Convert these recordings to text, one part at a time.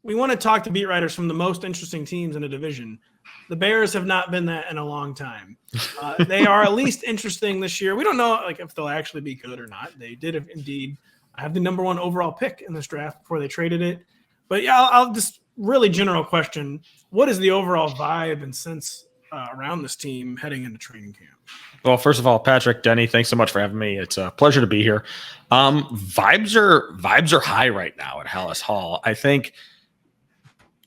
we want to talk to beat writers from the most interesting teams in a division. The Bears have not been that in a long time. They are at least interesting this year. We don't know if they'll actually be good or not. They did indeed have the number 1 overall pick in this draft before they traded it. But yeah, I'll just really general question. What is the overall vibe and sense around this team heading into training camp? Well, first of all, Patrick, Denny, thanks so much for having me. It's a pleasure to be here. Vibes are high right now at Hallis Hall. I think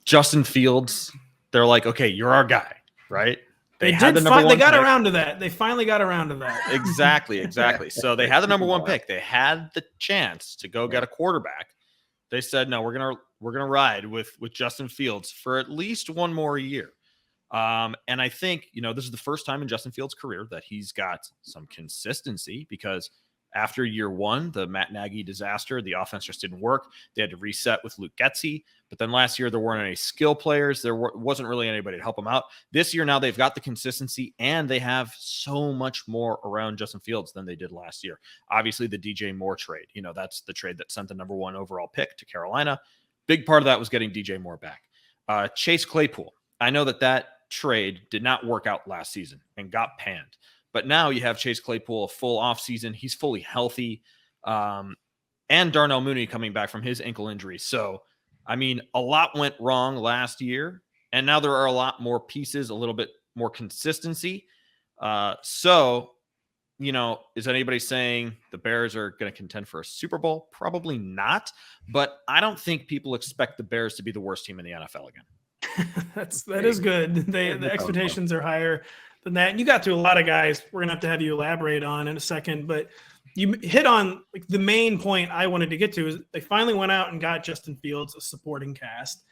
Justin Fields, they're like, okay, you're our guy, right? They got around to that. They finally got around to that. Exactly. So they had the number 1 pick. They had the chance to go get a quarterback. They said, no, we're gonna ride with Justin Fields for at least 1 more year. And I think, this is the first time in Justin Fields' career that he's got some consistency, because after year 1, the Matt Nagy disaster, the offense just didn't work. They had to reset with Luke Getsy. But then last year, there weren't any skill players. There wasn't really anybody to help them out. This year, now they've got the consistency, and they have so much more around Justin Fields than they did last year. Obviously, the DJ Moore trade, that's the trade that sent the number 1 overall pick to Carolina. Big part of that was getting DJ Moore back. Chase Claypool. I know that trade did not work out last season and got panned. But now you have Chase Claypool a full offseason. He's fully healthy. And Darnell Mooney coming back from his ankle injury. So, a lot went wrong last year. And now there are a lot more pieces, a little bit more consistency. So, is anybody saying the Bears are going to contend for a Super Bowl? Probably not. But I don't think people expect the Bears to be the worst team in the NFL again. That is good. The expectations are higher than that. And you got to a lot of guys we're going to have you elaborate on in a second, but you hit on the main point I wanted to get to is they finally went out and got Justin Fields, a supporting cast.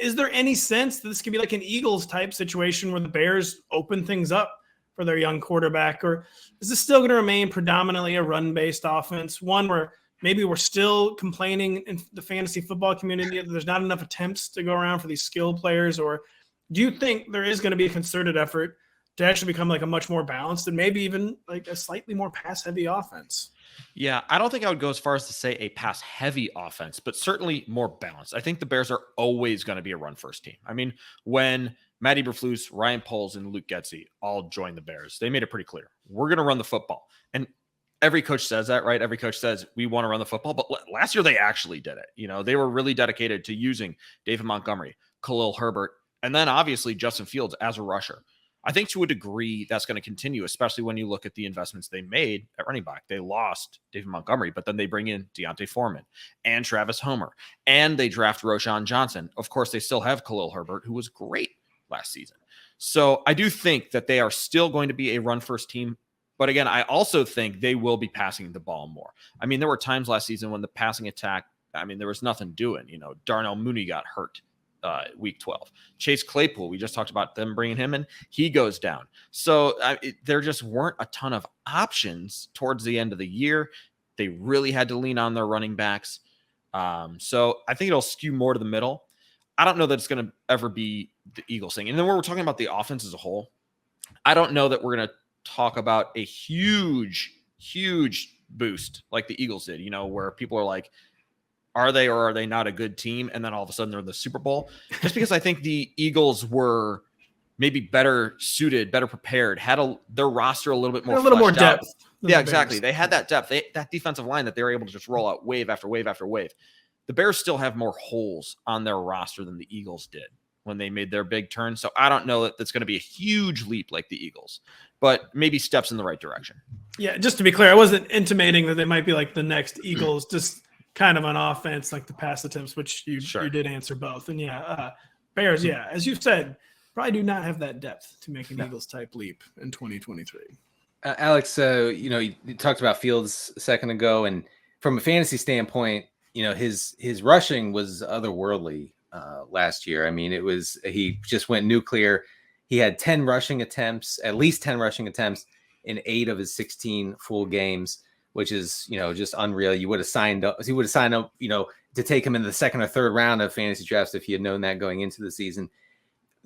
Is there any sense that this could be like an Eagles type situation where the Bears open things up for their young quarterback, or is this still going to remain predominantly a run-based offense, one where maybe we're still complaining in the fantasy football community that there's not enough attempts to go around for these skilled players? Or do you think there is going to be a concerted effort to actually become a much more balanced and maybe even a slightly more pass-heavy offense? Yeah, I don't think I would go as far as to say a pass-heavy offense, but certainly more balanced. I think the Bears are always going to be a run-first team. When Matty Eberflus, Ryan Poles, and Luke Getsy all joined the Bears, they made it pretty clear. We're going to run the football. And every coach says that, right? Every coach says we want to run the football, but last year they actually did it. They were really dedicated to using David Montgomery, Khalil Herbert, and then obviously Justin Fields as a rusher. I think to a degree that's going to continue, especially when you look at the investments they made at running back. They lost David Montgomery, but then they bring in Deontay Foreman and Travis Homer, and they draft Roshan Johnson. Of course, they still have Khalil Herbert, who was great last season. So I do think that they are still going to be a run-first team. But again, I also think they will be passing the ball more. There were times last season when the passing attack, there was nothing doing. Darnell Mooney got hurt week 12. Chase Claypool, we just talked about them bringing him in. He goes down. So there just weren't a ton of options towards the end of the year. They really had to lean on their running backs. So I think it'll skew more to the middle. I don't know that it's going to ever be the Eagles thing. And then when we're talking about the offense as a whole, I don't know that we're going to talk about a huge boost like the Eagles did, where people are like, are they or are they not a good team? And then all of a sudden they're in the Super Bowl. Just because I think the Eagles were maybe better suited, better prepared, had their roster a little bit more, a little more depth. Yeah, exactly. They had that depth, that defensive line that they were able to just roll out wave after wave after wave. The Bears still have more holes on their roster than the Eagles did when they made their big turn. So I don't know that that's going to be a huge leap like the Eagles, but maybe steps in the right direction. Yeah, just to be clear, I wasn't intimating that they might be like the next Eagles, just kind of on offense, like the pass attempts, which you did answer both. And Bears, as you said, probably do not have that depth to make an Eagles type leap in 2023. Alex, you talked about Fields a second ago, and from a fantasy standpoint, his rushing was otherworldly last year. He just went nuclear. He had 10 rushing attempts, at least 10 rushing attempts in 8 of his 16 full games, which is, just unreal. He would have signed up, to take him in the second or third round of fantasy drafts if he had known that going into the season.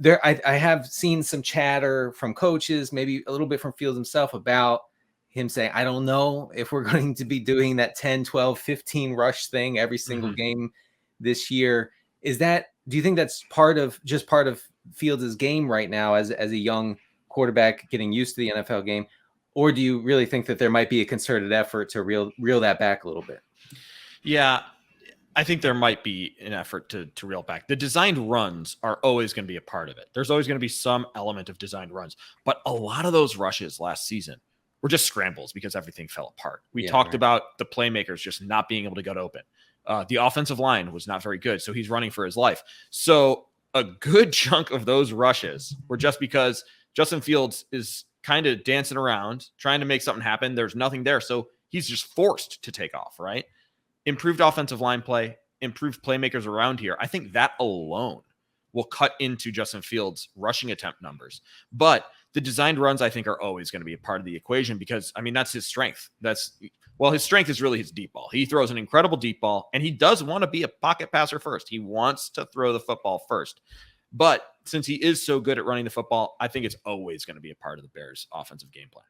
I have seen some chatter from coaches, maybe a little bit from Fields himself, about him saying, I don't know if we're going to be doing that 10, 12, 15 rush thing every single game this year. Do you think that's part of Fields' game right now as a young quarterback getting used to the NFL game? Or do you really think that there might be a concerted effort to reel that back a little bit? Yeah, I think there might be an effort to reel back. The designed runs are always going to be a part of it. There's always going to be some element of designed runs. But a lot of those rushes last season were just scrambles because everything fell apart. We talked about the playmakers just not being able to get open. The offensive line was not very good, so he's running for his life. So a good chunk of those rushes were just because Justin Fields is kind of dancing around, trying to make something happen. There's nothing there, so he's just forced to take off, right? Improved offensive line play, improved playmakers around here. I think that alone will cut into Justin Fields' rushing attempt numbers. But the designed runs, I think, are always going to be a part of the equation because, I mean, that's his strength. His strength is really his deep ball. He throws an incredible deep ball, and he does want to be a pocket passer first. He wants to throw the football first. But since he is so good at running the football, I think it's always going to be a part of the Bears' offensive game plan.